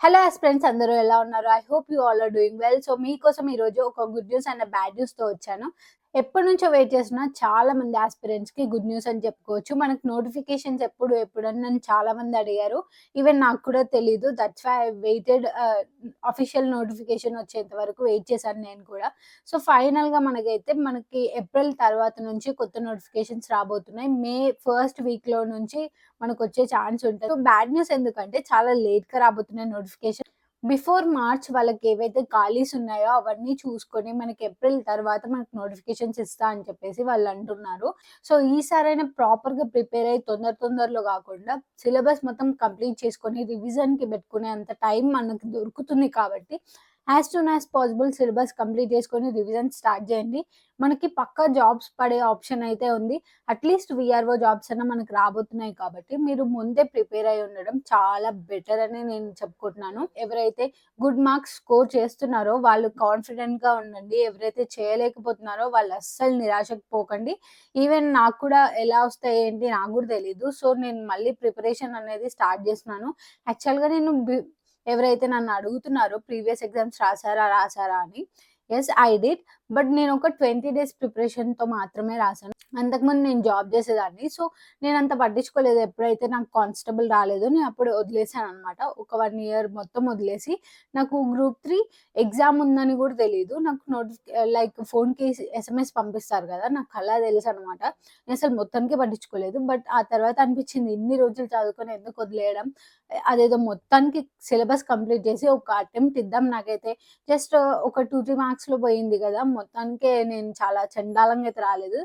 Hello aspirants అందరూ ఎలా ఉన్నారు? I hope you all are doing well. So మీకోసం ఈరోజు ఒక గుడ్ న్యూస్ అండ్ బ్యాడ్ న్యూస్‌తో వచ్చాను. ఎప్పటినుంచో వెయిట్ చేస్తున్న చాలా మంది ఆస్పిరెంట్స్‌కి గుడ్ న్యూస్ అని చెప్పుకోవచ్చు. మనకు నోటిఫికేషన్స్ ఎప్పుడని నన్ను చాలా మంది అడిగారు. ఈవెన్ నాకు కూడా తెలీదు. That's why I waited official notification వచ్చేంత వరకు వెయిట్ చేశాను నేను కూడా. సో ఫైనల్‌గా మనకి ఏప్రిల్ తర్వాత నుంచి కొత్త నోటిఫికేషన్స్ రాబోతున్నాయి. మే ఫస్ట్ వీక్‌లో నుంచి మనకొచ్చే ఛాన్స్ ఉంటది. సో బ్యాడ్ న్యూస్ ఎందుకంటే చాలా లేట్‌గా రాబోతున్నాయి నోటిఫికేషన్. బిఫోర్ మార్చ్ వాళ్ళకి ఏవైతే ఖాళీస్ ఉన్నాయో అవన్నీ చూసుకొని మనకి ఏప్రిల్ తర్వాత మనకు నోటిఫికేషన్స్ ఇస్తా అని చెప్పేసి వాళ్ళు అంటున్నారు. సో ఈసారైనా ప్రాపర్‌గా ప్రిపేర్ అయ్యి తొందరలో కాకుండా సిలబస్ మొత్తం కంప్లీట్ చేసుకొని రివిజన్‌కి పెట్టుకునే అంత టైం మనకు దొరుకుతుంది కాబట్టి as soon as possible syllabus complete చేసుకొని రివిజన్ స్టార్ట్ చేయండి. మనకి పక్కా జాబ్స్ పడే ఆప్షన్ అయితే ఉంది. అట్‌లీస్ట్ వీఆర్‌ఓ జాబ్స్ అన్నా మనకు రాబోతున్నాయి కాబట్టి మీరు ముందే ప్రిపేర్ అయ్యి ఉండడం చాలా బెటర్ అని నేను చెప్పుకుంటున్నాను. ఎవరైతే గుడ్ మార్క్స్ స్కోర్ చేస్తున్నారో వాళ్ళు కాన్ఫిడెంట్‌గా ఉండండి. ఎవరైతే చేయలేకపోతున్నారో వాళ్ళు అస్సలు నిరాశకు పోకండి. ఈవెన్ నాకు కూడా ఎలా వస్తాయి ఏంటి నాకు కూడా తెలీదు. సో నేను మళ్ళీ ప్రిపరేషన్ అనేది స్టార్ట్ చేస్తున్నాను. యాక్చువల్‌గా నేను ఎవరైతే నన్ను అడుగుతున్నారో ప్రీవియస్ ఎగ్జామ్స్ రాసారా అని. Yes I did. బట్ నేను ఒక 20 డేస్ ప్రిపరేషన్‌తో మాత్రమే రాసాను. అంతకుముందు నేను జాబ్ చేసేదాన్ని. సో నేనంత పట్టించుకోలేదు. ఎప్పుడైతే నాకు కానిస్టేబుల్ రాలేదో నేను అప్పుడు వదిలేసాననమాట. ఒక 1 ఇయర్ మొత్తం వదిలేసి నాకు గ్రూప్ 3 ఎగ్జామ్ ఉందని కూడా తెలీదు. నాకు లైక్ ఫోన్‌కి ఎస్ఎంఎస్ పంపిస్తారు కదా! నాకు అలా తెలుసనమాట. నేనసలు మొత్తానికే పట్టించుకోలేదు. బట్ ఆ తర్వాత అనిపించింది ఇన్ని రోజులు చదువుకొని ఎందుకు వదిలేయడం? అదేదో మొత్తానికి సిలబస్ కంప్లీట్ చేసి ఒక అటెంప్ట్ ఇద్దాం. నాకైతే జస్ట్ ఒక 2, 3 మార్క్స్‌లో పోయింది గదా! మొత్తానికే నేను చాలా చెండాలంగా అయితే రాలేదు.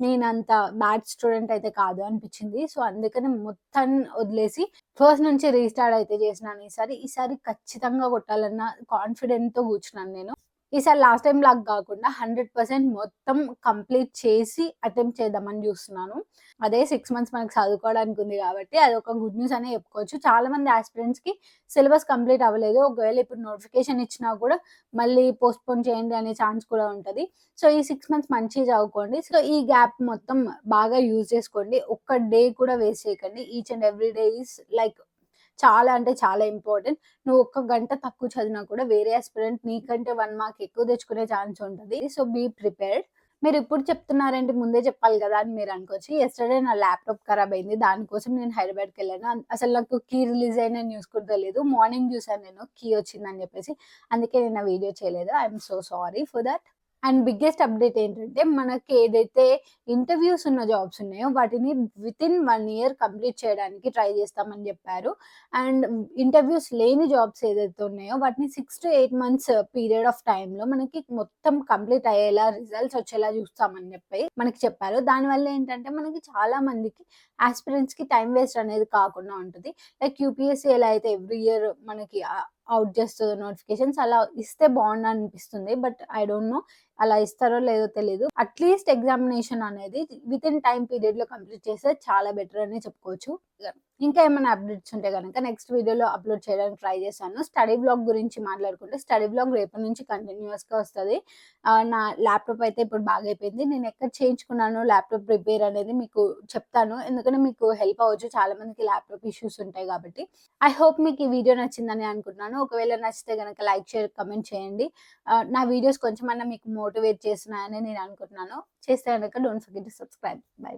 నేనంత బ్యాడ్ స్టూడెంట్ అయితే కాదు అనిపిచ్చింది. సో, అందుకని మొత్తాన్ని వదిలేసి ఫస్ట్ నుంచి రీస్టార్ట్ అయితే చేసినాను ఈసారి. ఈసారి ఖచ్చితంగా కొట్టాలన్న కాన్ఫిడెంట్‌తో కూర్చున్నాను నేను. ఈసారి లాస్ట్ టైమ్ లాగా గాకుండా 100% మొత్తం కంప్లీట్ చేసి అటెంప్ట్ చేద్దామని జూస్తున్నాను. అదే 6 మంత్స్ మనకు చదువుకోవడానికి ఉంది గాబట్టి అదొక గుడ్ న్యూస్ అనే చెప్పుకోవచ్చు. చాలా మంది యాస్పిరెంట్స్‌కి సిలబస్ కంప్లీట్ అవ్వలేదు. ఒకవేళ ఇప్పుడు నోటిఫికేషన్ ఇచ్చినా కూడా మళ్ళీ పోస్ట్‌పోన్ చేయండి అనే ఛాన్స్ కూడా ఉంటది. సో, ఈ 6 మంత్స్ మంచిగా చదువుకోండి. సో, ఈ గ్యాప్ మొత్తం బాగా యూజ్ చేసుకోండి. ఒక్క డే కూడా వేస్ట్ చేయకండి. Each and every day is like చాలా అంటే చాలా ఇంపార్టెంట్. నువ్వు ఒక్క గంట తక్కువ చదివినా కూడా వేరే యాస్పిరెంట్ నీకంటే 1 మార్క్ ఎక్కువ తెచ్చుకునే ఛాన్స్ ఉంటది. So, be prepared. మీరిప్పుడు చెప్తున్నారేంటి ముందే చెప్పాలి గదా! అని మీరనుకోవచ్చు. యెస్టర్‌డే నా ల్యాప్‌టాప్ ఖరాబ్ అయింది. దానికోసం నేను హైదరాబాద్‌కెళ్ళాను. అసలు నాకు కీ రిలీజ్ అయిన న్యూస్ కూడా తెలీదు. మార్నింగ్ చూసాను నేను కీ వచ్చిందని జెప్పేసి. అందుకే నేను ఆ వీడియో చేయలేదు. I am so sorry for that. And biggest update ఏంటంటే మనకి ఏదైతే ఇంటర్‌వ్యూస్ ఉన్న జాబ్స్ ఉన్నాయో వాటిని వితిన్ 1 ఇయర్ కంప్లీట్ చేయడానికి ట్రై చేస్తామని జెప్పారు. అండ్ ఇంటర్‌వ్యూస్ లేని జాబ్స్ ఏదైతే ఉన్నాయో వాటిని 6-8 మంత్స్ పీరియడ్ ఆఫ్ టైమ్‌లో మనకి మొత్తం కంప్లీట్ అయ్యేలా రిజల్ట్స్ వచ్చేలా చూస్తామని చెప్పి మనకి చెప్పారు. దానివల్ల ఏంటంటే మనకి చాలా మందికి యాస్పిరెంట్స్‌కి టైమ్ వేస్ట్ అనేది కాకుండా ఉంటది. లైక్ యూపీఎస్సీ ఎలా అయితే ఎవ్రీ ఇయర్ మనకి ఔట్ చేస్తదో నోటిఫికేషన్స్ అలా ఇస్తే బావుండనిపిస్తుంది. బట్ ఐ డోంట్ నో అలా ఇస్తారో లేదో తెలీదు. అట్‌లీస్ట్ ఎగ్జామినేషన్ అనేది వితిన్ టైమ్ పీరియడ్‌లో కంప్లీట్ చేస్తే చాలా బెటర్ అనే చెప్పుకోవచ్చు. ఇంకా ఏమైనా అప్డేట్స్ ఉంటే గనక నెక్స్ట్ వీడియోలో అప్‌లోడ్ చేయడానికి ట్రై చేశాను. స్టడీ వ్లాగ్ గురించి మాట్లాడుకుంటే స్టడీ వ్లాగ్ రేపటి నుంచి కంటిన్యూయస్‌గా వస్తది. నా ల్యాప్‌టాప్ అయితే ఇప్పుడు బాగైపోయింది. నేను ఎక్కడ చేయించుకున్నాను ల్యాప్‌టాప్ రిపేర్ అనేది మీకు చెప్తాను. ఎందుకంటే మీకు హెల్ప్ అవ్వచ్చు. చాలా మందికి ల్యాప్‌టాప్ ఇష్యూస్ ఉంటాయి కాబట్టి. ఐ హోప్ మీకు ఈ వీడియో నచ్చిందని అనుకుంటున్నాను. ఒకవేళ నచ్చితే గనక లైక్, షేర్, కామెంట్ చేయండి. నా వీడియోస్ కొంచెమన్నా మీకు మోటివేట్ చేస్తున్నాయని నేను అనుకుంటున్నాను. చేస్తే గనక don't forget to subscribe. By.